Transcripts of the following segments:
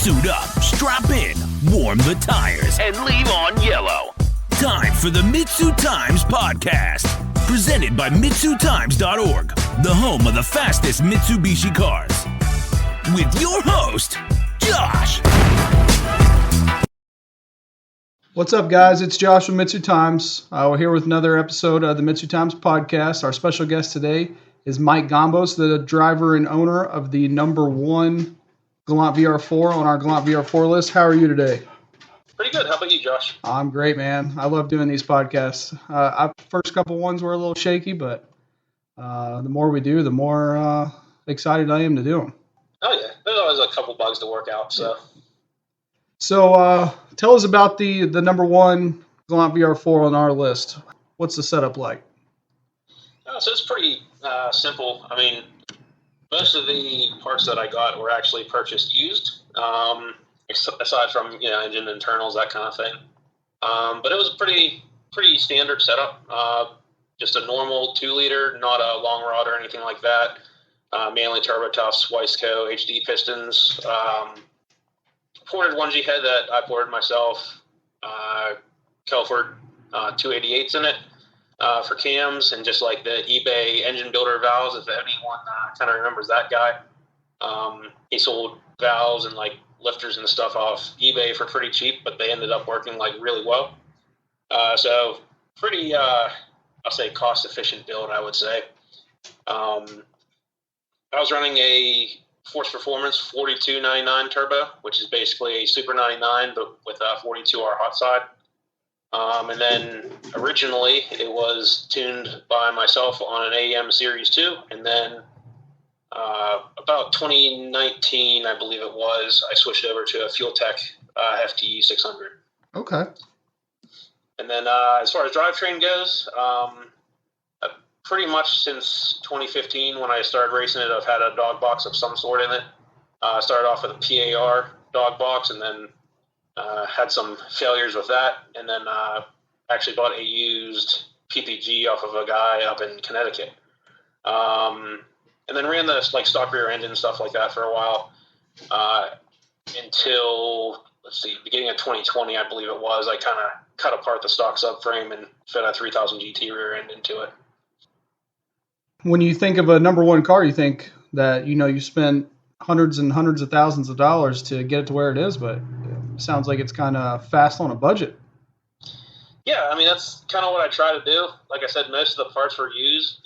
Suit up, strap in, warm the tires, and leave on yellow. Time for the MitsuTimes podcast, presented by MitsuTimes.org, the home of the fastest Mitsubishi cars. With your host, Josh. What's up, guys? It's Josh from MitsuTimes. We're here with another episode of the MitsuTimes podcast. Our special guest today is Mike Gombos, the driver and owner of the number one Galant VR4 on our Galant VR4 list. How are you today? Pretty good. How about you, Josh? I'm great, man. I love doing these podcasts. First couple ones were a little shaky, but the more we do, the more excited I am to do them. Oh, yeah. There's always a couple bugs to work out, so. So tell us about the number one Galant VR4 on our list. What's the setup like? So it's pretty simple. I mean, most of the parts that I got were actually purchased used, aside from, engine internals, that kind of thing. But it was a pretty standard setup. Just a normal 2-liter, not a long rod or anything like that. Mainly turbo tufts, Wiseco, HD pistons. Ported 1G head that I ported myself. Kelford 288s in it for cams, and just like the eBay engine builder valves, if anyone kind of remembers that guy. He sold valves and like lifters and stuff off eBay for pretty cheap, but they ended up working like really well. So pretty, I'll say cost efficient build, I would say. I was running a Force Performance 4299 turbo, which is basically a Super 99, but with a 42R hot side. And then originally it was tuned by myself on an AEM Series 2. And then about 2019, I believe it was, I switched over to a FuelTech FTE 600. Okay. And then as far as drivetrain goes, pretty much since 2015 when I started racing it, I've had a dog box of some sort in it. I started off with a PAR dog box, and then had some failures with that, and then actually bought a used PPG off of a guy up in Connecticut. And then ran the stock rear end and stuff like that for a while until, beginning of 2020, I believe it was. I kind of cut apart the stock subframe and fit a 3000 GT rear end into it. When you think of a number one car, you think that, you spent hundreds and hundreds of thousands of dollars to get it to where it is, but it sounds like it's kind of fast on a budget. Yeah, I mean, that's kind of what I try to do. Like I said, most of the parts were used.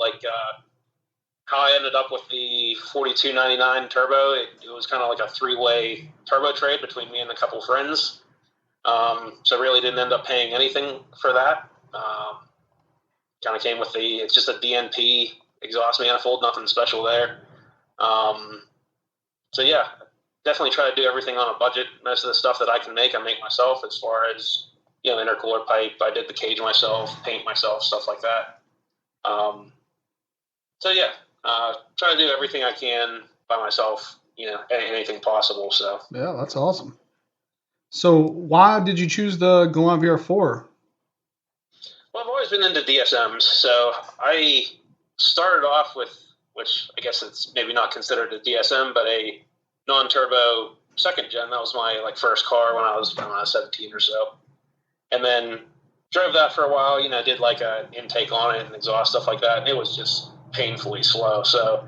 How I ended up with the 4299 turbo, it was kind of like a 3-way turbo trade between me and a couple friends. So really didn't end up paying anything for that. Kind of came with it's just a DNP exhaust manifold, nothing special there. So yeah, definitely try to do everything on a budget. Most of the stuff that I can make, I make myself. As far as intercooler pipe, I did the cage myself, paint myself, stuff like that. So yeah, try to do everything I can by myself. Anything possible. So yeah, that's awesome. So why did you choose the Galant VR4? Well, I've always been into DSMs, so I started off with, which I guess it's maybe not considered a DSM, but a non-turbo second gen. That was my first car when I was 17 or so, and then drove that for a while. Did an intake on it and exhaust, stuff like that, and it was just painfully slow. So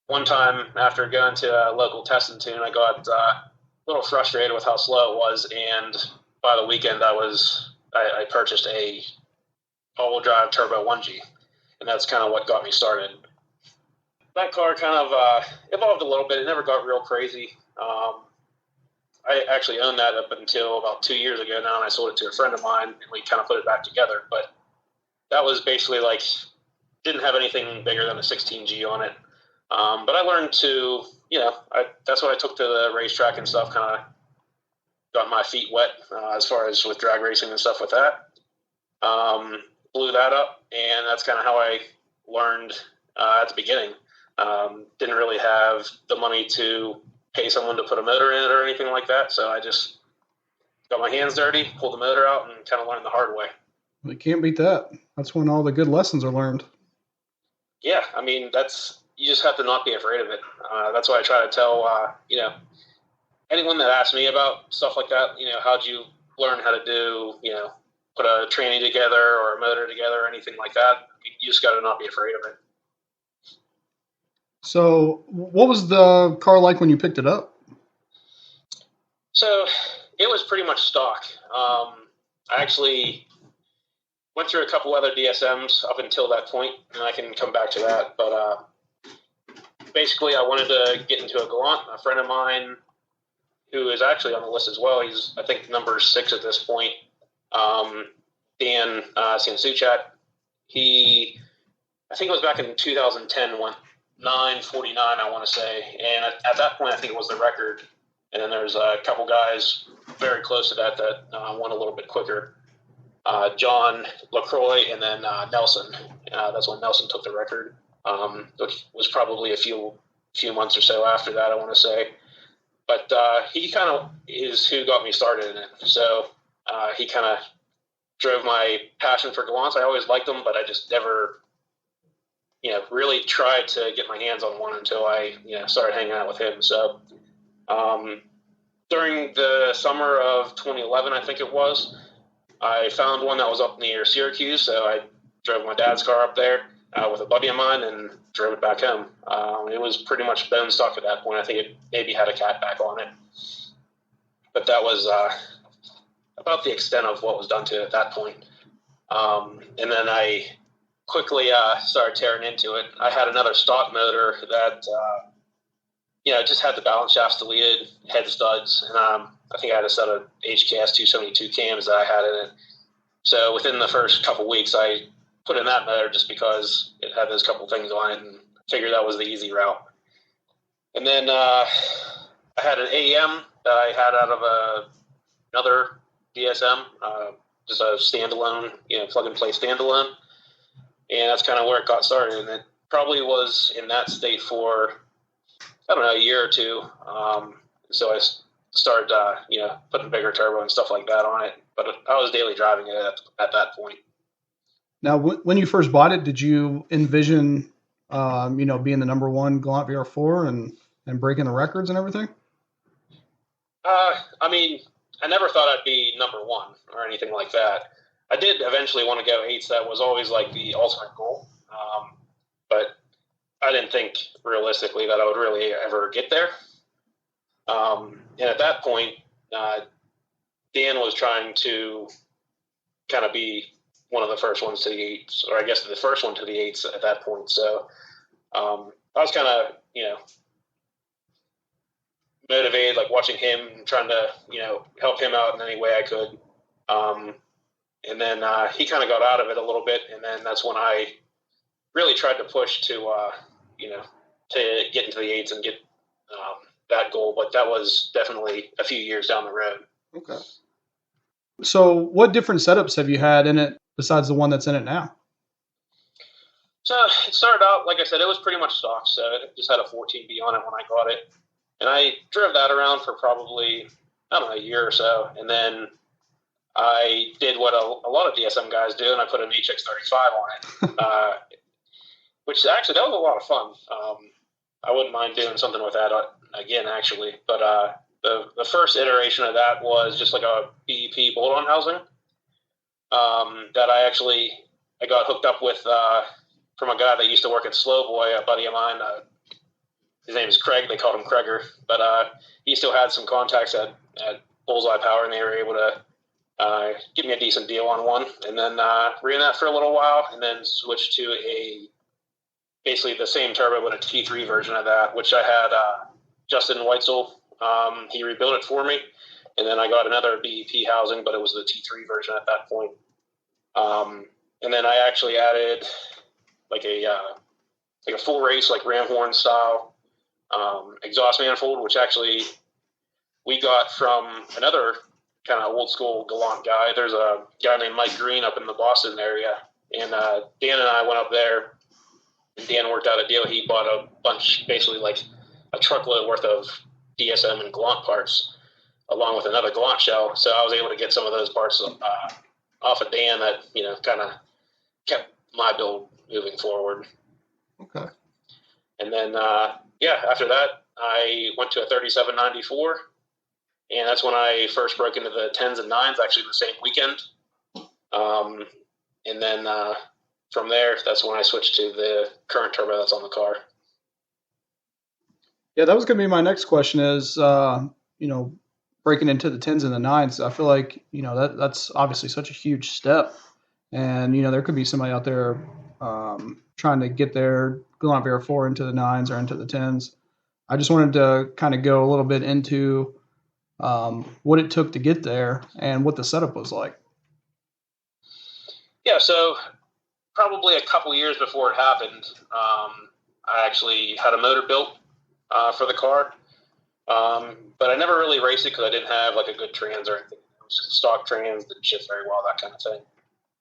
one time after going to a local test and tune, I got a little frustrated with how slow it was, and by the weekend I purchased a all-wheel drive turbo 1G, and that's kind of what got me started. That car kind of evolved a little bit. It never got real crazy. I actually owned that up until about 2 years ago now, and I sold it to a friend of mine, and we kind of put it back together. But that was basically didn't have anything bigger than a 16G on it. But I learned to, that's what I took to the racetrack and stuff, kind of got my feet wet as far as with drag racing and stuff with that. Blew that up, and that's kind of how I learned at the beginning. Didn't really have the money to pay someone to put a motor in it or anything like that, so I just got my hands dirty, pulled the motor out, and kind of learned the hard way. You can't beat that. That's when all the good lessons are learned. Yeah, I mean, you just have to not be afraid of it. That's why I try to tell, anyone that asks me about stuff like that, how'd you learn how to do, put a tranny together or a motor together or anything like that, you just got to not be afraid of it. So what was the car like when you picked it up? So it was pretty much stock. I actually went through a couple other DSMs up until that point, and I can come back to that. But basically, I wanted to get into a Galant. A friend of mine, who is actually on the list as well, he's, I think, number 6 at this point, Dan Sansuchat. I think it was back in 2010, went 9:49, I want to say. And at that point, I think it was the record. And then there's a couple guys very close to that went a little bit quicker. John LaCroix and then Nelson. That's when Nelson took the record, which was probably a few months or so after that, I want to say. But he kind of is who got me started in it. So he kind of drove my passion for Galants. I always liked them, but I just never, really tried to get my hands on one until I, started hanging out with him. So during the summer of 2011, I think it was, I found one that was up near Syracuse. So I drove my dad's car up there with a buddy of mine and drove it back home. It was pretty much bone stock at that point. I think it maybe had a cat back on it. But that was about the extent of what was done to it at that point. And then I quickly started tearing into it. I had another stock motor that, just had the balance shafts deleted, head studs, and I think I had a set of HKS 272 cams that I had in it. So within the first couple weeks, I put in that motor just because it had those couple things on it and figured that was the easy route. And then I had an AEM that I had out of another DSM, just a standalone, plug-and-play standalone. And that's kind of where it got started. And it probably was in that state for, I don't know, a year or two. So I started, putting bigger turbo and stuff like that on it. But I was daily driving it at that point. Now, when you first bought it, did you envision, being the number 1 Galant VR4 and breaking the records and everything? I never thought I'd be number 1 or anything like that. I did eventually want to go 8s. That was always like the ultimate goal. But I didn't think realistically that I would really ever get there. And at that point, Dan was trying to kind of be one of the first ones to the 8s, or I guess the first one to the 8s at that point. So I was kind of, motivated, like watching him, trying to, help him out in any way I could. And then he kind of got out of it a little bit, and then that's when I really tried to push to, to get into the 8s and get that goal. But that was definitely a few years down the road. Okay. So what different setups have you had in it besides the one that's in it now? So it started out, like I said, it was pretty much stock. So it just had a 14B on it when I got it. And I drove that around for probably, I don't know, a year or so. And then I did what a lot of DSM guys do, and I put an HX35 on it, which actually, that was a lot of fun. I wouldn't mind doing something with that again, actually. But the first iteration of that was just like a BEP bolt-on housing that I got hooked up with from a guy that used to work at Slow Boy, a buddy of mine. His name is Craig. They called him Craiger. But he still had some contacts at Bullseye Power, and they were able to give me a decent deal on one. And then ran that for a little while, and then switched to basically the same turbo, but a T3 version of that, which I had Justin Weitzel. He rebuilt it for me. And then I got another BEP housing, but it was the T3 version at that point. And then I actually added like a full race, like ram horn style exhaust manifold, which actually we got from another kind of old school Galant guy. There's a guy named Mike Green up in the Boston area, and Dan and I went up there, and Dan worked out a deal. He bought a bunch, basically like a truckload worth of DSM and Galant parts, along with another Galant shell. So I was able to get some of those parts off of Dan that, kind of kept my build moving forward. Okay. And then, after that, I went to a 3794 And that's when I first broke into the 10s and 9s, actually the same weekend. And then from there, that's when I switched to the current turbo that's on the car. Yeah, that was going to be my next question is, breaking into the 10s and the 9s. I feel like, that's obviously such a huge step. And, there could be somebody out there trying to get their Galant VR4 into the 9s or into the 10s. I just wanted to kind of go a little bit into what it took to get there and what the setup was like. Yeah, so probably a couple years before it happened, I actually had a motor built for the car, but I never really raced it because I didn't have like a good trans or anything. It was stock trans, didn't shift very well, that kind of thing.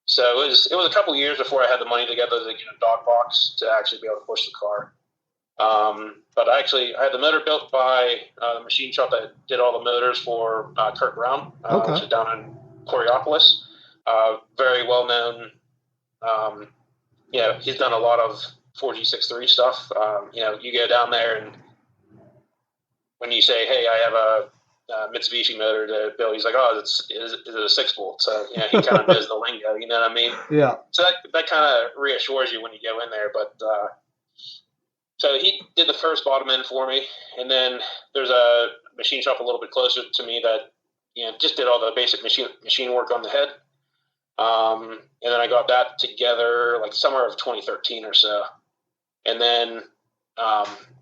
So it was a couple years before I had the money together to get a dog box to actually be able to push the car. But I had the motor built by the machine shop that did all the motors for Kurt Brown, which is down in Coriopolis. Very well known. He's done a lot of 4G63 stuff. You go down there and when you say, "Hey, I have a Mitsubishi motor to build," he's like, "Oh, is it a 6-bolt?" So he kind of knows the lingo. You know what I mean? Yeah. So that kind of reassures you when you go in there. But so he did the first bottom end for me, and then there's a machine shop a little bit closer to me that just did all the basic machine work on the head. And then I got that together like summer of 2013 or so. And then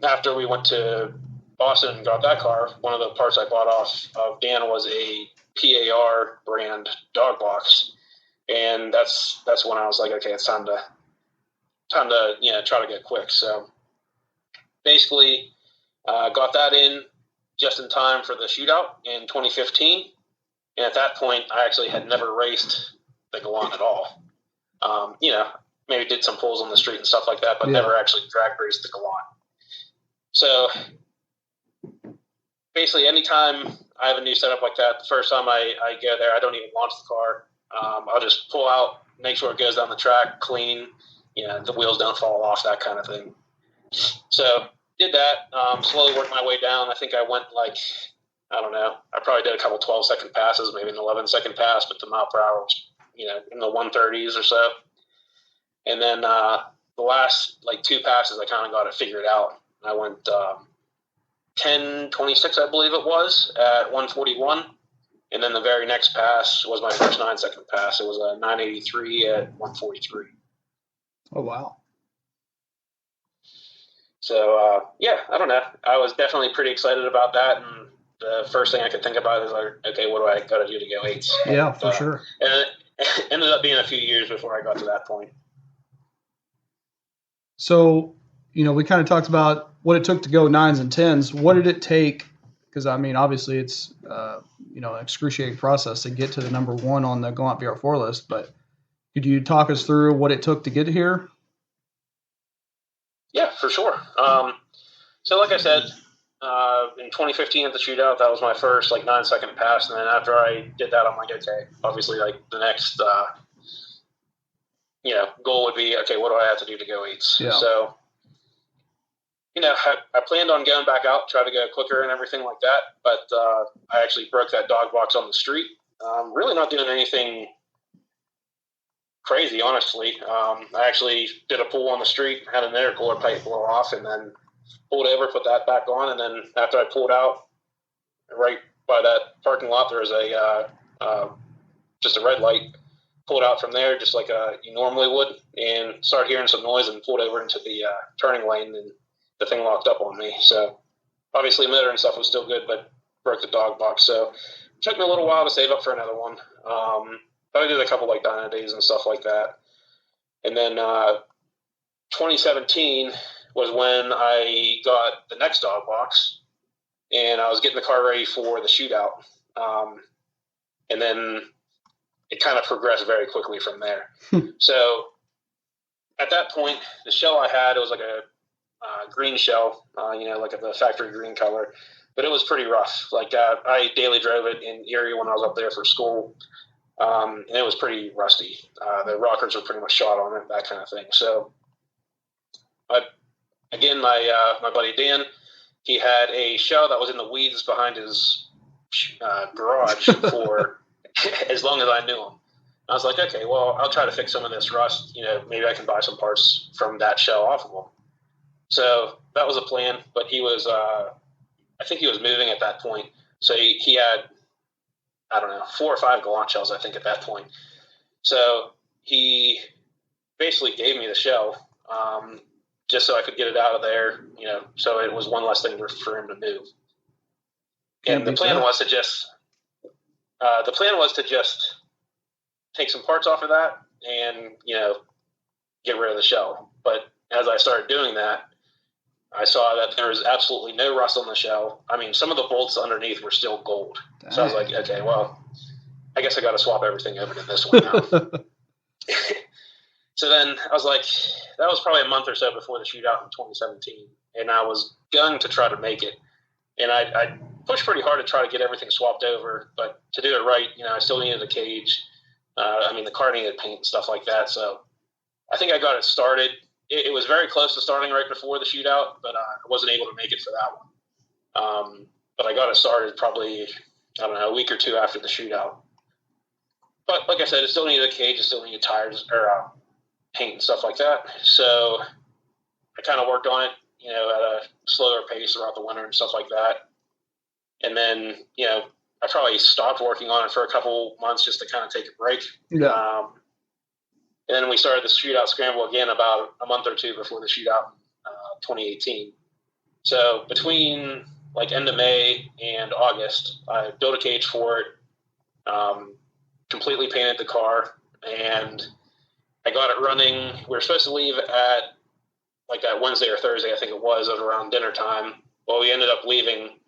after we went to Boston and got that car, one of the parts I bought off of Dan was a PAR brand dog box. And that's when I was like, okay, it's time to try to get quick. So basically got that in just in time for the shootout in 2015. And at that point, I actually had never raced the Galant at all. Maybe did some pulls on the street and stuff like that, but never actually drag raced the Galant. So basically, anytime I have a new setup like that, the first time I go there, I don't even launch the car. I'll just pull out, make sure it goes down the track clean, the wheels don't fall off, that kind of thing. So did that, slowly worked my way down. I think I went I don't know, I probably did a couple 12-second passes, maybe an 11-second pass, but the mile per hour was, in the 130s or so. And then the last 2 passes, I kind of got it figured out. I went 10:26, I believe it was, at 141. And then the very next pass was my first 9-second pass. It was a 983 at 143. Oh, wow. So, I don't know. I was definitely pretty excited about that. And the first thing I could think about is okay, what do I got to do to go 8s? Yeah, for sure. And it ended up being a few years before I got to that point. So, we kind of talked about what it took to go 9s and 10s. What did it take? Because, obviously it's, an excruciating process to get to the number 1 on the Galant VR4 list. But could you talk us through what it took to get here? Yeah, for sure. So like I said, in 2015 at the shootout, that was my first 9-second pass. And then after I did that, I'm like, okay, obviously the next, goal would be, okay, what do I have to do to go 8s? Yeah. So, I planned on going back out, try to go quicker and everything like that. But I actually broke that dog box on the street. Really not doing anything crazy, honestly. I actually did a pull on the street, had an intercooler pipe blow off, and then pulled over, put that back on, and then after I pulled out, right by that parking lot, there was just a red light. Pulled out from there just like you normally would, and started hearing some noise and pulled over into the turning lane, and the thing locked up on me. So obviously motor and stuff was still good, but broke the dog box. So it took me a little while to save up for another one. But I did a couple dyno days and stuff like that. And then 2017 was when I got the next dog box, and I was getting the car ready for the shootout. And then it kind of progressed very quickly from there. So at that point, the shell I had, it was like a green shell, like the factory green color, but it was pretty rough. I daily drove it in Erie when I was up there for school. And it was pretty rusty. The rockers were pretty much shot on it, that kind of thing. So, again, my buddy Dan, he had a shell that was in the weeds behind his garage for as long as I knew him. I was like, okay, well, I'll try to fix some of this rust. Maybe I can buy some parts from that shell off of him. So that was a plan, but he was, I think he was moving at that point. So he had, I don't know, 4 or 5 Galant shells, I think, at that point. So he basically gave me the shell just so I could get it out of there, so it was one less thing for him to move. And the plan was to just take some parts off of that and, get rid of the shell. But as I started doing that, I saw that there was absolutely no rust on the shell. I mean, some of the bolts underneath were still gold. Dang. So I was like, okay, well, I guess I got to swap everything over to this one now. So then I was like, that was probably a month or so before the shootout in 2017. And I was going to try to make it. And I pushed pretty hard to try to get everything swapped over. But to do it right, I still needed a cage. The car needed paint and stuff like that. So I think I got it started. It was very close to starting right before the shootout, but I wasn't able to make it for that one. But I got it started probably, a week or 2 after the shootout. But like I said, it still needed a cage. It still needed tires or paint and stuff like that. So I kind of worked on it, at a slower pace throughout the winter and stuff like that. And then, I probably stopped working on it for a couple months just to kind of take a break. Yeah. And then we started the shootout scramble again about a month or 2 before the shootout in 2018. So between end of May and August, I built a cage for it, completely painted the car, and I got it running. We were supposed to leave at that Wednesday or Thursday, I think it was around dinner time. Well, we ended up leaving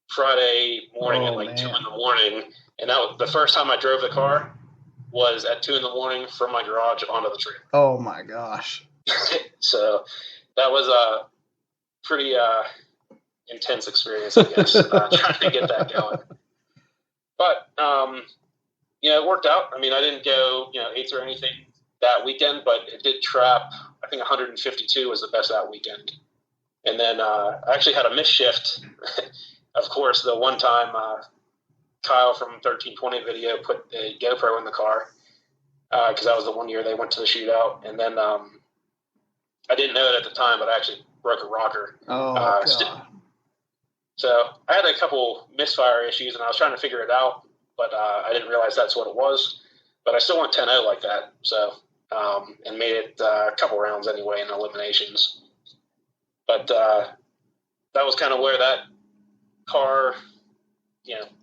Friday morning at 2 in the morning. And that was the first time I drove the car was at 2 in the morning from my garage onto the trailer. Oh my gosh. So that was a pretty intense experience, I guess, trying to get that going. But, it worked out. I didn't go, 8s or anything that weekend, but it did trap. I think 152 was the best that weekend. And then I actually had a missed shift. Of course, the one time Kyle from 1320 video put a GoPro in the car because that was the one year they went to the shootout. And then I didn't know it at the time, but I actually broke a rocker. Oh, God. So I had a couple misfire issues, and I was trying to figure it out, but I didn't realize that's what it was. But I still went 10-0 like that, so and made it a couple rounds anyway in eliminations. But that was kind of where that car,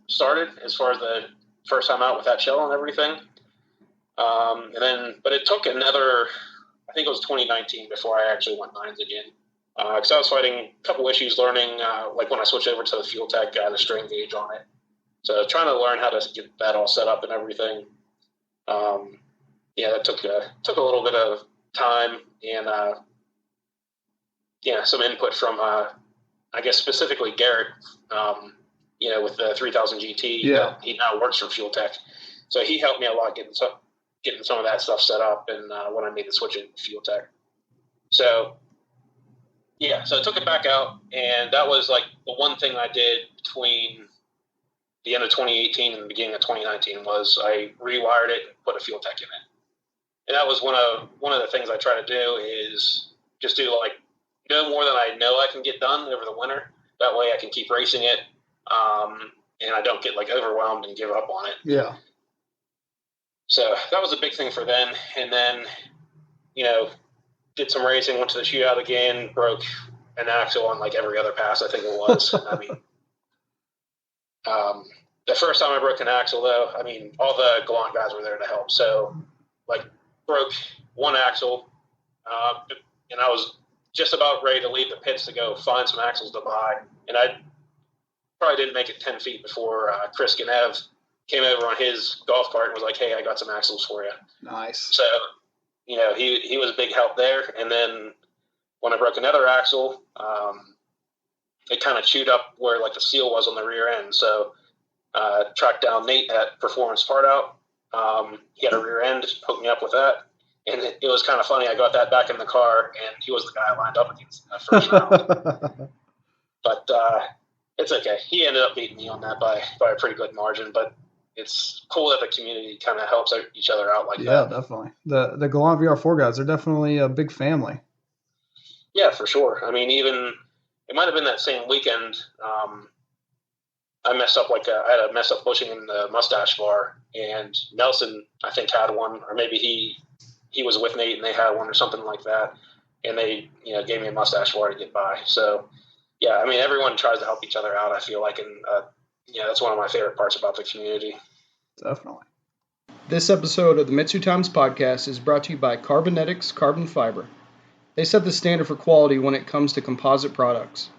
started as far as the first time out with that shell and everything. But it took another, I think it was 2019 before I actually went 9s again. Because I was fighting a couple issues learning, when I switched over to the fuel tech, I had a strain gauge on it. So trying to learn how to get that all set up and everything. That took a little bit of time and, some input from, I guess specifically Garrett, with the 3000 GT. Yeah. He now works for Fuel Tech. So he helped me a lot getting some of that stuff set up and when I made the switch in Fuel Tech. So, so I took it back out, and that was the one thing I did between the end of 2018 and the beginning of 2019 was I rewired it and put a Fuel Tech in it. And that was one of the things I try to do is just do no more than I know I can get done over the winter. That way I can keep racing it, and I don't get overwhelmed and give up on it. Yeah. So that was a big thing for then. And then, did some racing, went to the shootout again, broke an axle on every other pass, I think it was. The first time I broke an axle, though, all the Galant guys were there to help. So, broke one axle, and I was just about ready to leave the pits to go find some axles to buy. And I probably didn't make it 10 feet before Chris Ganev came over on his golf cart and was like, hey, I got some axles for you. Nice. So, he was a big help there. And then when I broke another axle, it kind of chewed up where the seal was on the rear end. So tracked down Nate at Performance Part Out. He had a rear end, hooked me up with that. And it was kind of funny. I got that back in the car, and he was the guy I lined up against in that first round. But It's okay. He ended up beating me on that by a pretty good margin, but it's cool that the community kind of helps each other out like that. Yeah, definitely. The Galant VR4 guys are definitely a big family. Yeah, for sure. I mean, even it might have been that same weekend. I messed up I had a mess up bushing in the mustache bar, and Nelson I think had one, or maybe he was with Nate and they had one or something like that, and they gave me a mustache bar to get by. So yeah, I mean everyone tries to help each other out. I feel like, and that's one of my favorite parts about the community. Definitely. This episode of the MitsuTimes podcast is brought to you by Carbonetics Carbon Fiber. They set the standard for quality when it comes to composite products.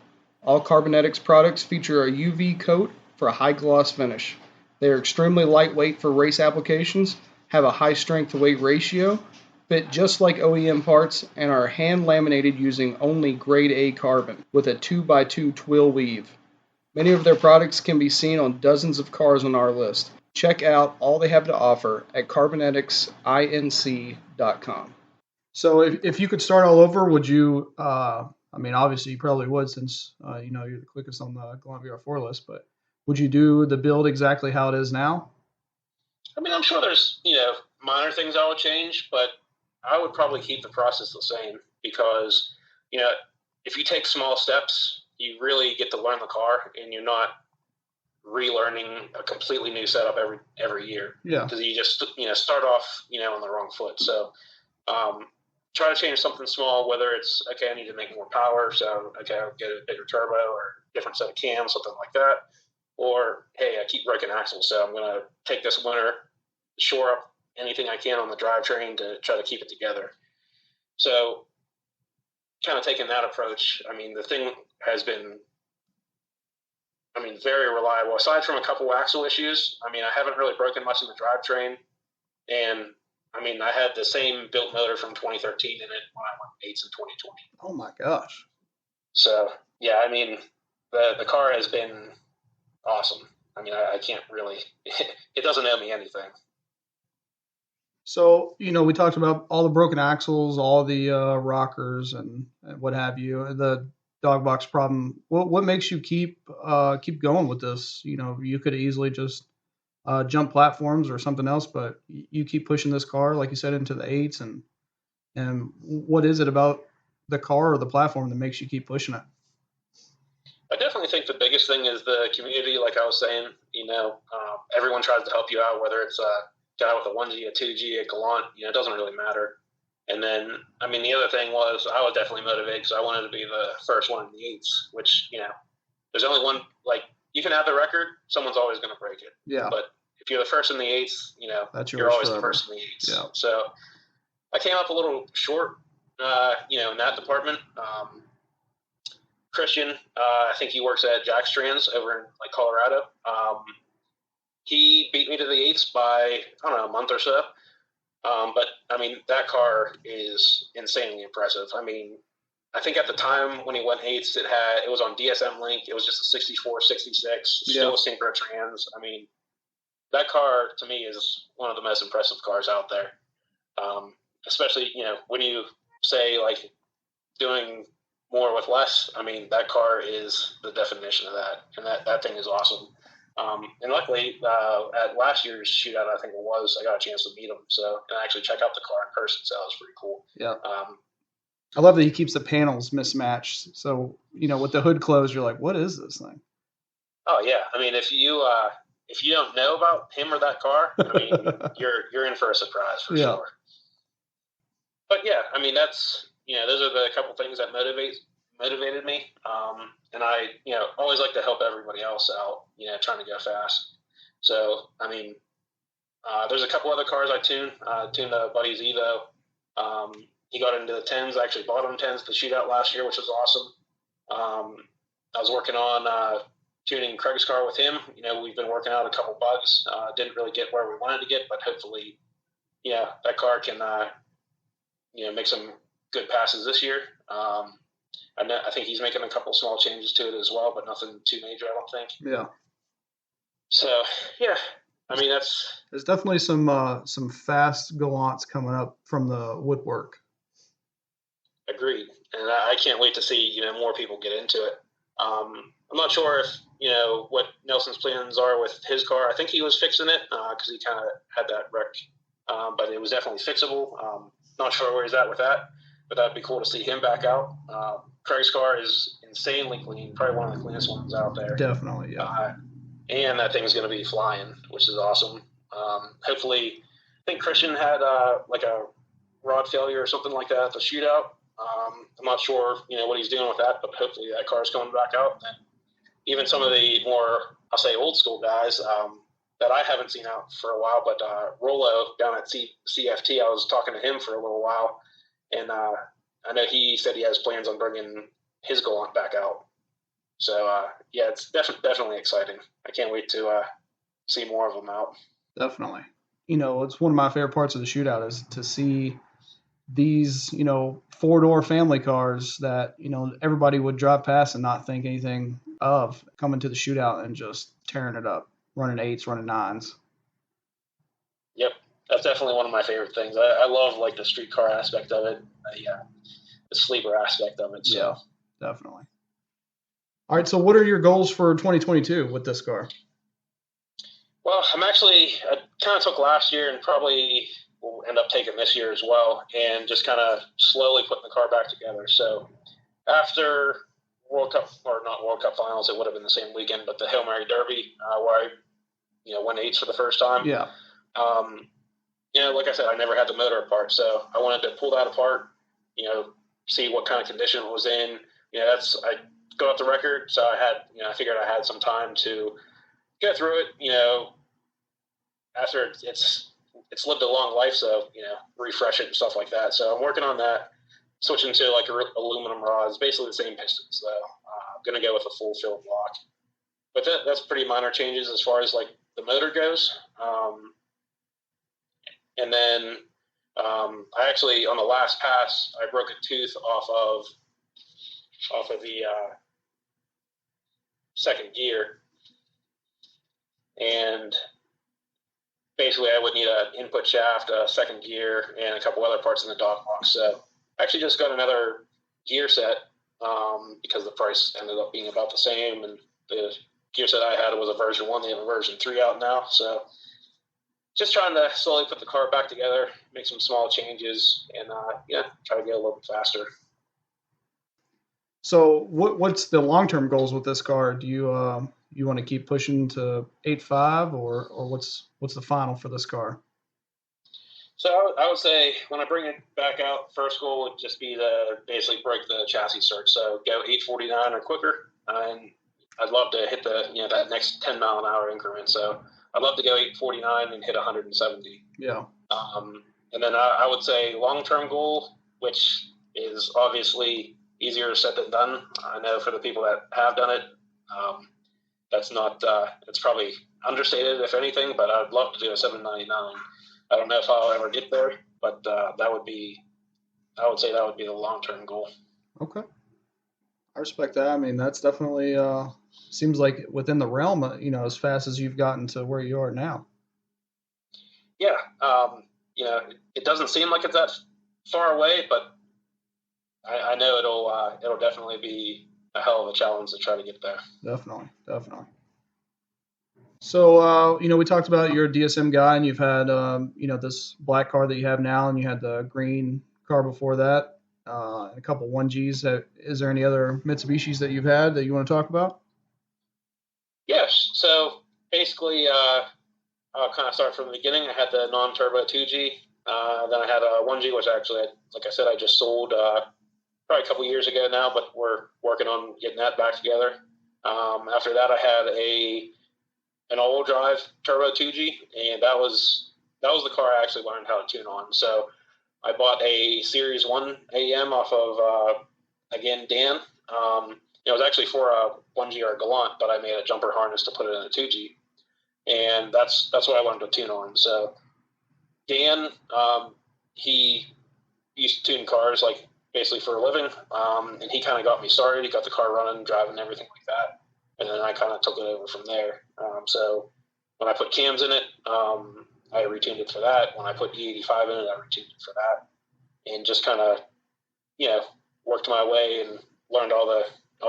All Carbonetics products feature a UV coat for a high gloss finish. They are extremely lightweight for race applications, have a high strength to weight ratio, fit just like OEM parts, and are hand laminated using only grade A carbon with a 2x2 twill weave. Many of their products can be seen on dozens of cars on our list. Check out all they have to offer at carboneticsInc.com. So if you could start all over, would you, obviously you probably would since, you're the quickest on the Galant VR4 list, but would you do the build exactly how it is now? I mean, I'm sure there's, minor things I would change, but I would probably keep the process the same because, if you take small steps, you really get to learn the car and you're not relearning a completely new setup every year. Yeah. Because you just, start off, on the wrong foot. So, try to change something small, whether it's, okay, I need to make more power, so, okay, I'll get a bigger turbo or different set of cams, something like that. Or, hey, I keep breaking axles, so I'm going to take this winter, shore up anything I can on the drivetrain to try to keep it together. So, kind of taking that approach, I mean, the thing has been, very reliable. Aside from a couple axle issues, I haven't really broken much in the drivetrain, and I had the same built motor from 2013 in it when I went 8s in 2020. Oh my gosh. So, yeah, the car has been awesome. I can't really, it doesn't owe me anything. So, we talked about all the broken axles, all the rockers and what have you, the dog box problem. What makes you keep going with this? You could easily just jump platforms or something else, but you keep pushing this car, like you said, into the 8s. And what is it about the car or the platform that makes you keep pushing it? I definitely think the biggest thing is the community. Like I was saying, everyone tries to help you out, whether it's a guy with a 1G, a 2G, a Galant, it doesn't really matter. And then, the other thing was I was definitely motivated because I wanted to be the first one in the 8s, which, there's only one, you can have the record, someone's always going to break it. Yeah. But if you're the first in the 8s, you're always the first in the 8s. Yeah. So I came up a little short, in that department. Christian, I think he works at Jack Strands over in Colorado. He beat me to the 8s by, a month or so. But that car is insanely impressive. I think at the time when he went 8s, it was on DSM Link. It was just a 64, 66, still synchrotrans. That car to me is one of the most impressive cars out there. Especially, when you say doing more with less, that car is the definition of that. And that thing is awesome. And luckily, at last year's shootout, I think it was, I got a chance to meet him. So, and actually check out the car in person. So that was pretty cool. Yeah. I love that he keeps the panels mismatched. So, with the hood closed, you're like, what is this thing? Oh yeah. If you don't know about him or that car, you're in for a surprise for sure. But yeah, that's, those are the couple things that motivated me. And I, always like to help everybody else out, trying to go fast. So, there's a couple other cars I tuned a buddy's Evo. He got into the 10s. I actually bought him 10s at the shootout last year, which was awesome. I was working on tuning Craig's car with him. We've been working out a couple bugs. Didn't really get where we wanted to get, but hopefully, that car can, make some good passes this year. I think he's making a couple small changes to it as well, but nothing too major, I don't think. Yeah. So, yeah. There's definitely some fast Galants coming up from the woodwork. Agreed. And I can't wait to see, more people get into it. I'm not sure if, what Nelson's plans are with his car. I think he was fixing it because he kind of had that wreck, but it was definitely fixable. Not sure where he's at with that, but that'd be cool to see him back out. Craig's car is insanely clean, probably one of the cleanest ones out there. Definitely, yeah. And that thing's going to be flying, which is awesome. Hopefully, I think Christian had like a rod failure or something like that at the shootout. I'm not sure, what he's doing with that, but hopefully that car's coming back out. And even some of the more, I'll say, old school guys that I haven't seen out for a while, but Rollo down at CFT, I was talking to him for a little while, and I know he said he has plans on bringing his Galant back out. So, yeah, it's definitely exciting. I can't wait to see more of them out. Definitely. It's one of my favorite parts of the shootout is to see these, four-door family cars that, everybody would drive past and not think anything of, coming to the shootout and just tearing it up, running 8s, running 9s. Yep. That's definitely one of my favorite things. I love, like, the street car aspect of it, the sleeper aspect of it. So. Yeah, definitely. All right, so what are your goals for 2022 with this car? Well, I kind of took last year and probably will end up taking this year as well, and just kind of slowly putting the car back together. So after World Cup, or not World Cup finals, it would have been the same weekend, but the Hail Mary Derby, where I, won 8s for the first time. Yeah. Like I said, I never had the motor apart, so I wanted to pull that apart, see what kind of condition it was in. I go off the record, so I figured I had some time to get through it, after it's lived a long life, so, refresh it and stuff like that. So I'm working on that, switching to like aluminum rods, basically the same pistons, so I'm going to go with a full fill block. But that's pretty minor changes as far as like the motor goes. And then I actually, on the last pass, I broke a tooth off of the second gear. And basically I would need an input shaft, a second gear, and a couple other parts in the dog box. So I actually just got another gear set because the price ended up being about the same. And the gear set I had was a version 1. They have a version 3 out now. So just trying to slowly put the car back together, make some small changes, and try to get a little bit faster. So what's the long-term goals with this car? Do you want to keep pushing to 8.5, or what's the final for this car? So I would say when I bring it back out, first goal would just be to basically break the chassis search. So go 849 or quicker, and I'd love to hit that next 10 mile an hour increment. So I'd love to go 849 and hit 170. Yeah. And then I would say long-term goal, which is obviously easier said than done. I know for the people that have done it, that's not, it's probably understated, if anything, but I'd love to do a 799. I don't know if I'll ever get there, but I would say that would be the long-term goal. Okay. I respect that. I mean, that's definitely, seems like within the realm, as fast as you've gotten to where you are now. Yeah. It doesn't seem like it's that far away, but I know it'll definitely be a hell of a challenge to try to get there. Definitely. So, we talked about you're a DSM guy, and you've had, this black car that you have now, and you had the green car before that, and a couple 1Gs. Is there any other Mitsubishis that you've had that you want to talk about? Yes. So basically, I'll kind of start from the beginning. I had the non-turbo 2G. Then I had a 1G, which actually, like I said, I just sold probably a couple years ago now, but we're working on getting that back together. After that, I had an all-wheel drive turbo 2G, and that was the car I actually learned how to tune on. So I bought a Series 1 AEM off of, again, Dan. It was actually for a 1G or a Galant, but I made a jumper harness to put it in a 2G. And that's what I learned to tune on. So Dan, he used to tune cars, like, basically for a living, and he kind of got me started. He got the car running, driving, everything like that. And then I kind of took it over from there. So when I put cams in it, I retuned it for that. When I put E85 in it, I retuned it for that. And just kind of, worked my way and learned all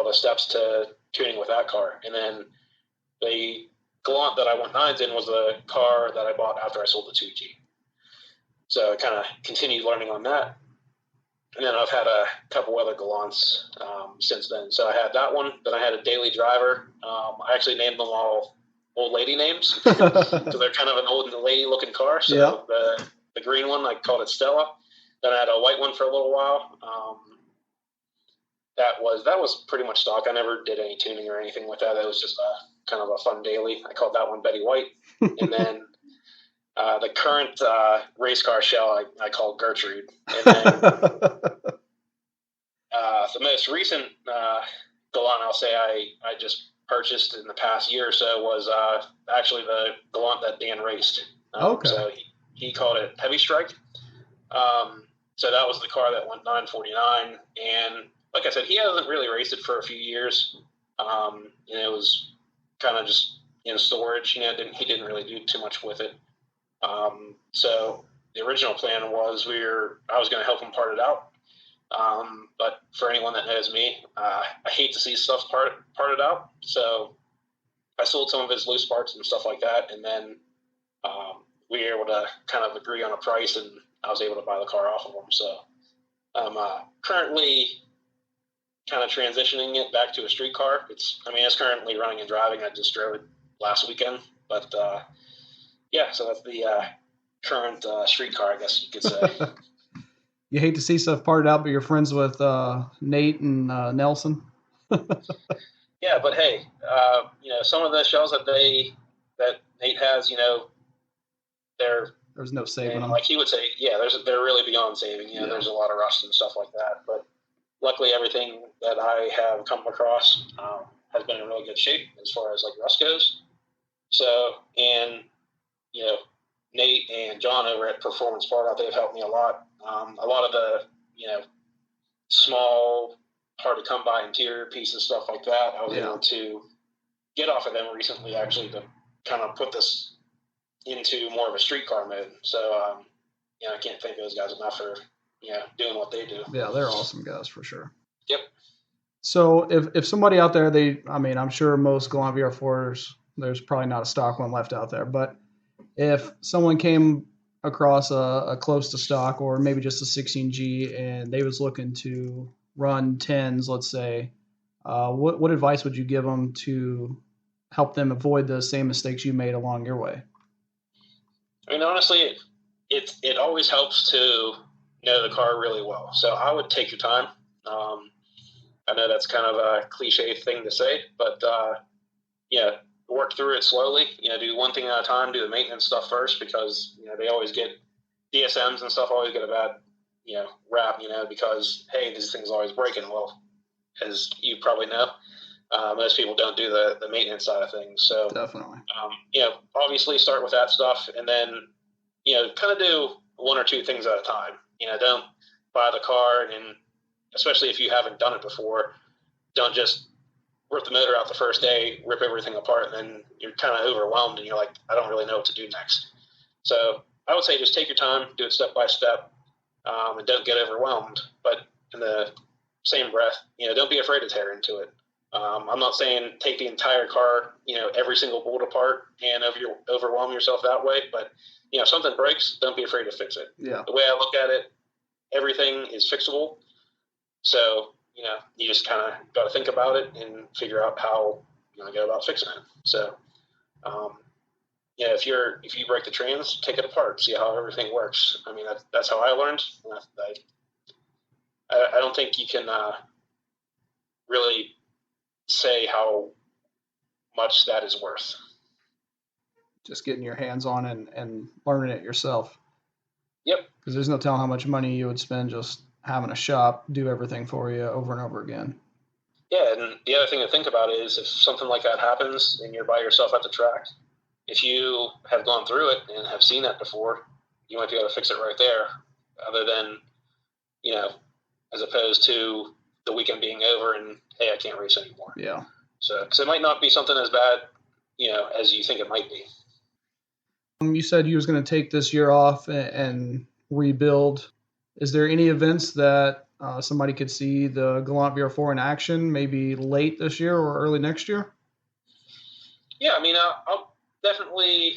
the steps to tuning with that car. And then the Galant that I went 9s in was a car that I bought after I sold the 2G. So I kind of continued learning on that. And then I've had a couple other Galants since then. So I had that one. Then I had a daily driver. I actually named them all old lady names because they're kind of an old lady-looking car. So the green one, I called it Stella. Then I had a white one for a little while. That was pretty much stock. I never did any tuning or anything with that. It was just kind of a fun daily. I called that one Betty White. And then the current race car shell I called Gertrude. And then the most recent Galant I'll say I just purchased in the past year or so was actually the Galant that Dan raced. Okay. So he called it Heavy Strike. So that was the car that went 949. And like I said, he hasn't really raced it for a few years. It was kind of just in storage. He didn't really do too much with it. So the original plan was I was going to help him part it out. But for anyone that knows me, I hate to see stuff parted out. So I sold some of his loose parts and stuff like that. And then we were able to kind of agree on a price, and I was able to buy the car off of him. So I'm currently kind of transitioning it back to a street car. It's currently running and driving. I just drove it last weekend. But so that's the current street car, I guess you could say. You hate to see stuff parted out, but you're friends with Nate and Nelson. Yeah, but hey, some of the shells that Nate has, there's no saving them. Like he would say, yeah, they're really beyond saving. There's a lot of rust and stuff like that. But luckily, everything that I have come across has been in really good shape as far as like rust goes. So, and Nate and John over at Performance Part Out, they've helped me a lot. A lot of the small, hard to come by interior pieces, stuff like that, I was able to get off of them recently, actually, to kind of put this into more of a street car mode. So, I can't thank those guys enough for doing what they do. Yeah, they're awesome guys for sure. Yep. So if somebody out there, I'm sure most Galant VR4s, there's probably not a stock one left out there, but if someone came across a close to stock or maybe just a 16G and they was looking to run 10s, let's say, what advice would you give them to help them avoid the same mistakes you made along your way? Honestly, it always helps to know the car really well. So I would take your time. I know that's kind of a cliche thing to say, but work through it slowly. Do one thing at a time. Do the maintenance stuff first, because they always get DSMs and stuff always get a bad rap. Because hey, these things always breaking. Well, as you probably know, most people don't do the maintenance side of things. So definitely, obviously start with that stuff, and then kind of do one or two things at a time. Don't buy the car, and especially if you haven't done it before, don't just rip the motor out the first day, rip everything apart, and then you're kind of overwhelmed and you're like, I don't really know what to do next. So I would say just take your time, do it step by step, and don't get overwhelmed. But in the same breath, don't be afraid to tear into it. I'm not saying take the entire car, every single bolt apart and overwhelm yourself that way. But, if something breaks, don't be afraid to fix it. Yeah. The way I look at it, everything is fixable. So, you just kind of got to think about it and figure out how you're going to go about fixing it. So, if you break the trans, take it apart, see how everything works. That's how I learned. I don't think you can really say how much that is worth. Just getting your hands on it and learning it yourself. Yep. Because there's no telling how much money you would spend just having a shop do everything for you over and over again. Yeah, and the other thing to think about is if something like that happens and you're by yourself at the track, if you have gone through it and have seen that before, you might be able to fix it right there, other than, as opposed to the weekend being over and, hey, I can't race anymore. Yeah. So, because it might not be something as bad, as you think it might be. You said you was going to take this year off and rebuild. Is there any events that somebody could see the Galant VR4 in action, maybe late this year or early next year? Yeah, I mean, I'll definitely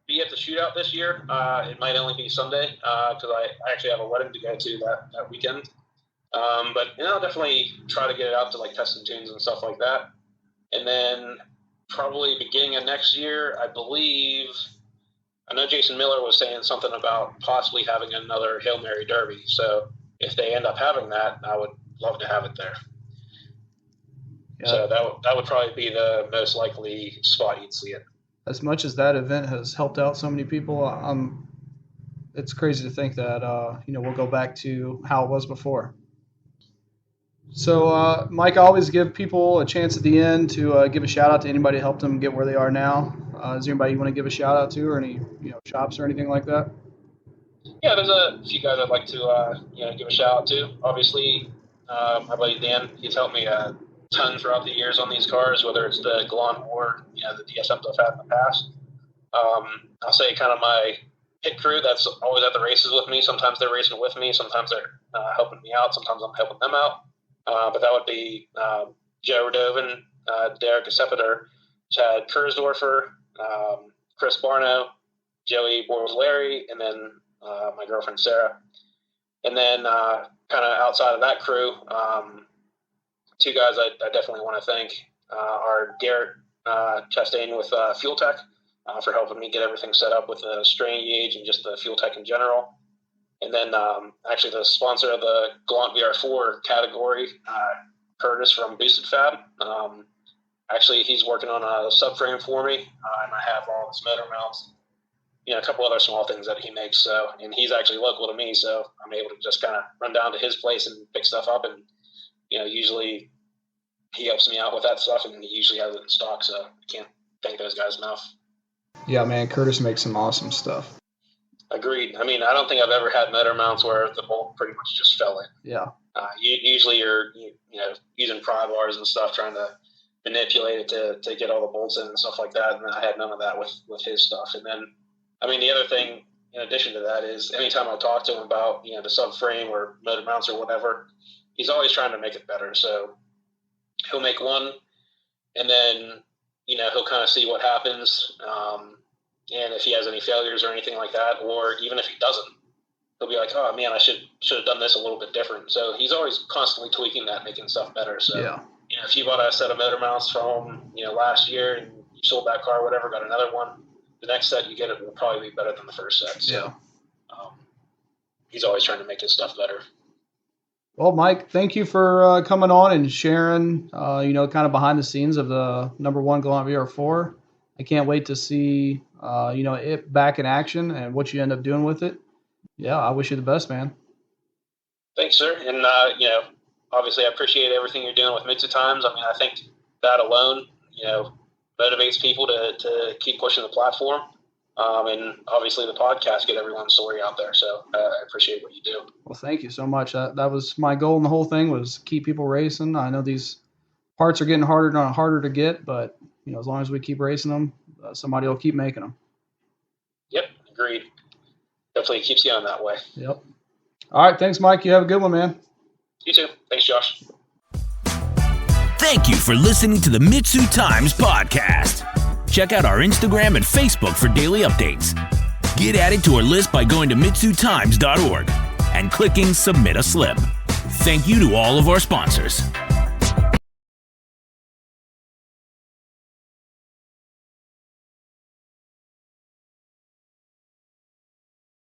be at the shootout this year. It might only be Sunday because I actually have a wedding to go to that weekend. But I'll definitely try to get it out to like testing tunes and stuff like that. And then probably beginning of next year, I know Jason Miller was saying something about possibly having another Hail Mary Derby. So if they end up having that, I would love to have it there. Yeah. So that would probably be the most likely spot you'd see it. As much as that event has helped out so many people, it's crazy to think that we'll go back to how it was before. So, Mike, I always give people a chance at the end to give a shout out to anybody who helped them get where they are now. Is there anybody you want to give a shout out to, or any shops or anything like that? Yeah, there's a few guys I'd like to give a shout out to. Obviously, my buddy Dan, he's helped me a ton throughout the years on these cars, whether it's the Galant or the DSMs I've had in the past. I'll say kind of my pit crew that's always at the races with me. Sometimes they're racing with me, sometimes they're helping me out, sometimes I'm helping them out. But that would be Joe Rodovin, Derek Sepiter, Chad Kursdorfer, Chris Barno, Joey Borles-Larry, and then my girlfriend Sarah. And then kind of outside of that crew, two guys I definitely want to thank are Garrett Chastain with Fuel Tech for helping me get everything set up with the strain gauge and just the Fuel Tech in general. And then actually the sponsor of the Galant VR4 category, Curtis from Boosted Fab. Actually, he's working on a subframe for me, and I have all his motor mounts, a couple other small things that he makes. So, and he's actually local to me, so I'm able to just kind of run down to his place and pick stuff up. And usually he helps me out with that stuff, and he usually has it in stock. So I can't thank those guys enough. Yeah, man, Curtis makes some awesome stuff. Agreed. I mean, I don't think I've ever had motor mounts where the bolt pretty much just fell in. Yeah. Usually you're using pry bars and stuff, trying to manipulate it to get all the bolts in and stuff like that. And I had none of that with his stuff. And then, I mean, the other thing in addition to that is anytime I talk to him about, the subframe or motor mounts or whatever, he's always trying to make it better. So he'll make one and then, he'll kind of see what happens. And if he has any failures or anything like that, or even if he doesn't, he'll be like, oh man, I should have done this a little bit different. So he's always constantly tweaking that, making stuff better. So yeah. If you bought a set of motor mounts from, last year and you sold that car, whatever, got another one, the next set you get it will probably be better than the first set. So yeah. He's always trying to make his stuff better. Well, Mike, thank you for coming on and sharing, kind of behind the scenes of the number one Galant VR4. I can't wait to see, it back in action and what you end up doing with it. Yeah, I wish you the best, man. Thanks, sir. And, obviously I appreciate everything you're doing with MitsuTimes. I mean, I think that alone, motivates people to keep pushing the platform. And obviously the podcast, get everyone's story out there. So I appreciate what you do. Well, thank you so much. That was my goal in the whole thing, was keep people racing. I know these parts are getting harder and harder to get, but as long as we keep racing them, somebody will keep making them. Yep, agreed. Definitely keeps going that way. Yep. All right, thanks, Mike. You have a good one, man. You too. Thanks, Josh. Thank you for listening to the MitsuTimes podcast. Check out our Instagram and Facebook for daily updates. Get added to our list by going to MitsuTimes.org and clicking Submit a Slip. Thank you to all of our sponsors.